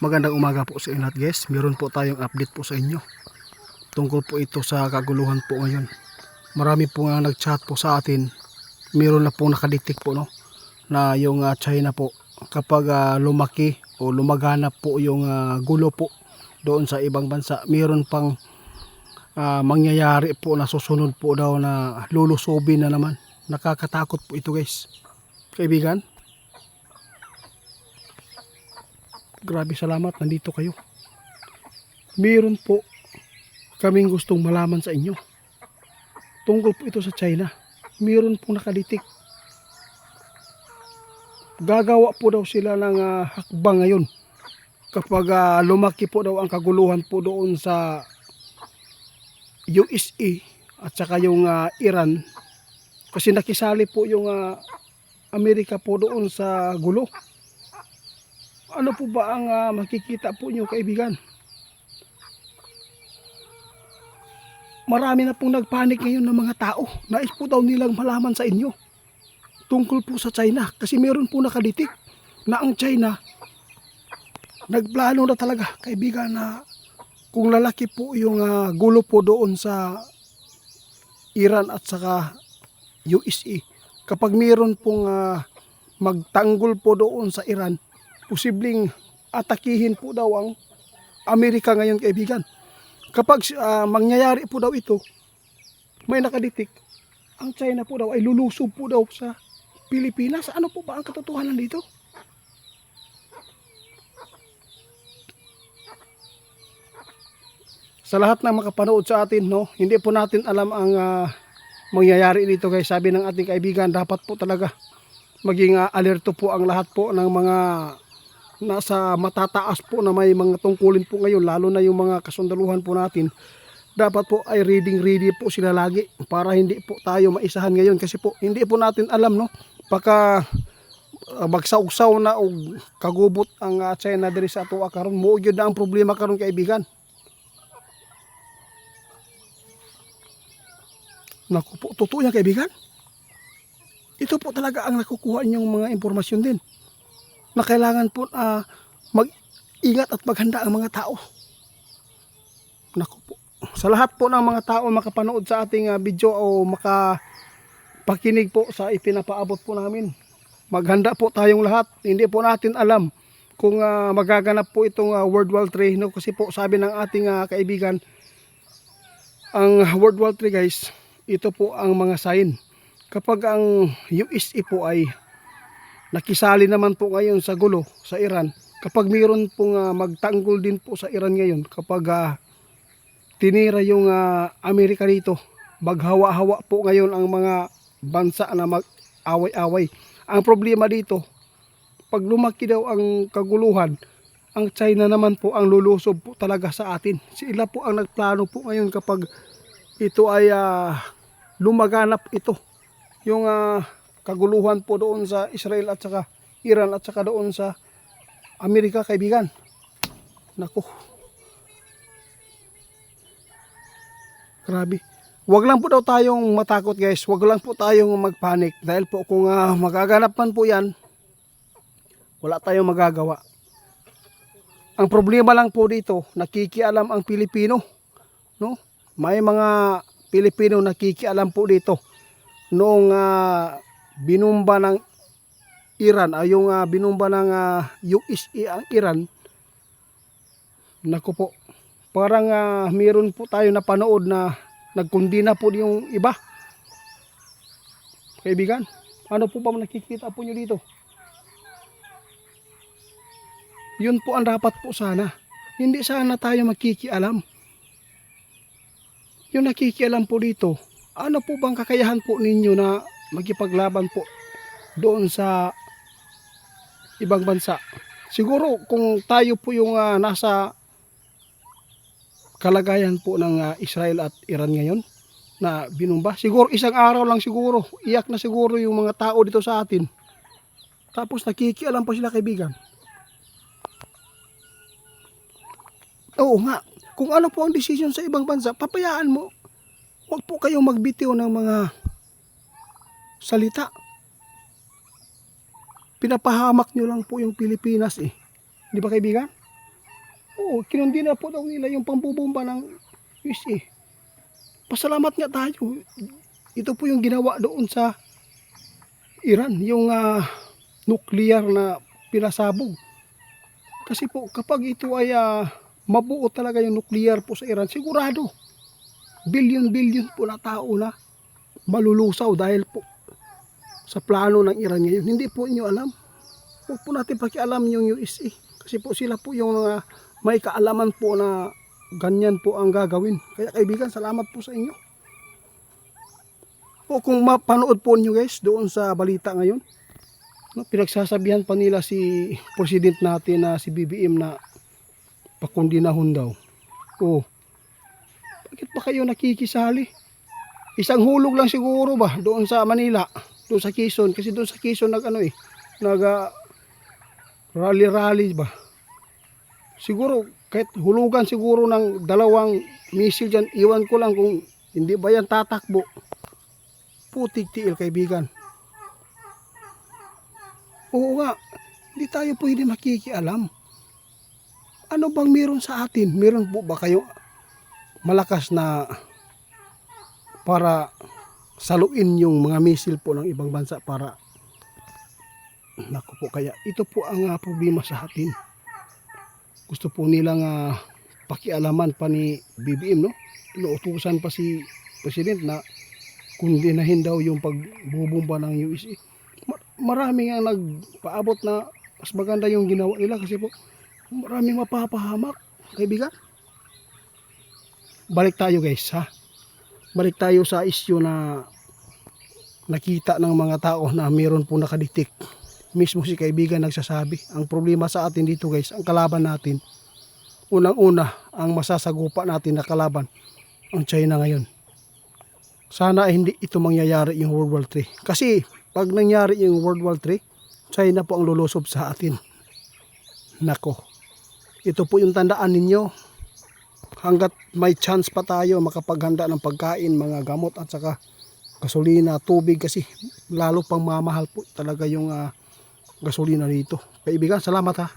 Magandang umaga po sa inyo lahat guys. Meron po tayong update po sa inyo. Tungkol po ito sa kaguluhan po ngayon. Marami po nga nag-chat po sa atin. Meron na po nakadetect po no, na yung China po kapag lumaki o lumaganap po yung gulo po doon sa ibang bansa, meron pang mangyayari po na susunod po daw na lulusobin na naman. Nakakatakot po ito guys. Kaibigan, grabe, salamat nandito kayo. Meron po kaming gustong malaman sa inyo. Tungkol po ito sa China. Meron po nakaditik. Gagawa po daw sila ng hakbang ngayon. Kapag lumaki po daw ang kaguluhan po doon sa USA at saka yung Iran. Kasi nakisali po yung Amerika po doon sa gulo. Ano po ba ang makikita po nyo kaibigan? Marami na pong nagpanik ngayon ng mga tao. Nais po daw nilang malaman sa inyo tungkol po sa China. Kasi meron po nakaditik na ang China nagplano na talaga kaibigan na kung lalaki po yung gulo po doon sa Iran at saka USA. Kapag meron pong magtanggol po doon sa Iran, posibleng atakihin po daw ang Amerika ngayon kaibigan. Kapag mangyayari po daw ito, may nakaditik, ang China po daw ay lulusob po daw sa Pilipinas. Ano po ba ang katotohanan dito? Sa lahat ng makapanood sa atin, no, hindi po natin alam ang mangyayari dito guys. Sabi ng ating kaibigan, dapat po talaga maging alerto po ang lahat po ng mga nasa matataas po na may mga tungkulin po ngayon, lalo na yung mga kasundaluhan po natin. Dapat po ay ready po sila lagi para hindi po tayo maisahan ngayon, kasi po hindi po natin alam no, baka magsawsaw na o kagubot ang China diri sa ato karon. Mo gyud na ang problema karon kaibigan. Naku po, totoo yan kaibigan. Ito po talaga ang nakukuha niyong mga impormasyon din na kailangan po mag-ingat at maghanda ang mga tao. Naku po, sa lahat po ng mga tao makapanood sa ating video o makapakinig po sa ipinapaabot po namin, maghanda po tayong lahat. Hindi po natin alam kung magaganap po itong World War III, no? Kasi po sabi ng ating kaibigan, ang World War III guys, ito po ang mga sign. Kapag ang USA po ay nakisali naman po ngayon sa gulo sa Iran, kapag mayroon pong magtanggol din po sa Iran ngayon, kapag tinira yung Amerika dito, maghawa-hawa po ngayon ang mga bansa na mag-away-away. Ang problema dito, pag lumaki daw ang kaguluhan, ang China naman po ang lulusob po talaga sa atin. Sila po ang nagplano po ngayon kapag ito ay lumaganap ito, yung kaguluhan po doon sa Israel at saka Iran at saka doon sa Amerika kaibigan. Naku, grabe. Wag lang po daw tayong matakot guys, wag lang po tayong magpanik, dahil po kung magaganap man po yan, wala tayong magagawa. Ang problema lang po dito, nakikialam ang Pilipino, no? May mga Pilipino nakikialam po dito. Noong binumba ng Iran ay yung binumba ng USA ang Iran, naku po, parang meron po tayo na panood na nagkundina po yung iba kaibigan. Ano po ba nakikita po nyo dito? Yun po ang dapat po sana, hindi sana tayo magkikialam. Yung nakikialam po dito, ano po bang kakayahan po ninyo na magkipaglaban po doon sa ibang bansa? Siguro kung tayo po yung nasa kalagayan po ng Israel at Iran ngayon na binumba, siguro isang araw lang siguro, iyak na siguro yung mga tao dito sa atin. Tapos nakikialam pa sila kaibigan. Oo nga, kung ano po ang decision sa ibang bansa, papayaan mo. Huwag po kayong magbitiw ng mga salita. Pinapahamak nyo lang po yung Pilipinas eh. Di ba kaibigan? Oo, kinundi na po daw nila yung pambubomba ng USA. Pasalamat nga tayo. Ito po yung ginawa doon sa Iran, yung nuclear na pinasabog. Kasi po kapag ito ay mabuo talaga yung nuclear po sa Iran, sigurado billion po na tao na malulusaw dahil po sa plano ng Iran ngayon. Hindi po inyo alam. Huwag po natin pakialam yung USA. Kasi po sila po yung may kaalaman po na ganyan po ang gagawin. Kaya kaibigan, salamat po sa inyo. O kung mapanood po nyo guys doon sa balita ngayon, no, pinagsasabihan pa nila si President natin na si BBM na pakundinahon daw. O, bakit pa kayo nakikisali? Isang hulog lang siguro ba doon sa Manila, doon sa Quezon, kasi doon sa Quezon rally ba. Siguro kahit hulugan siguro ng 2 misil dyan, iwan ko lang kung hindi ba yan tatakbo. Putik tiil kaibigan. Oo nga, hindi tayo pwede makikialam. Ano bang meron sa atin? Meron po ba kayo malakas na para saluin yung mga misil po ng ibang bansa para naku po, kaya ito po ang problema sa atin. Gusto po nilang pakialaman pa ni BBM, no? Inuutusan pa si President na kundinahin daw yung pagbubomba ng USA. Maraming ang nagpaabot na mas maganda yung ginawa nila kasi po maraming mapapahamak, kaibigan. Balik tayo guys, ha? Balik tayo sa issue na nakita ng mga tao na mayroon po nakadetect. Mismo si kaibigan nagsasabi, ang problema sa atin dito guys, ang kalaban natin, unang-una, ang masasagupa natin na kalaban, ang China ngayon. Sana hindi ito mangyayari yung World War III. Kasi pag nangyari yung World War III, China po ang lulusob sa atin. Nako, ito po yung tandaan ninyo. Hanggat may chance pa tayo makapaghanda ng pagkain, mga gamot at saka gasolina, tubig, kasi lalo pang mamahal po talaga yung gasolina dito. Kaibigan, salamat ha.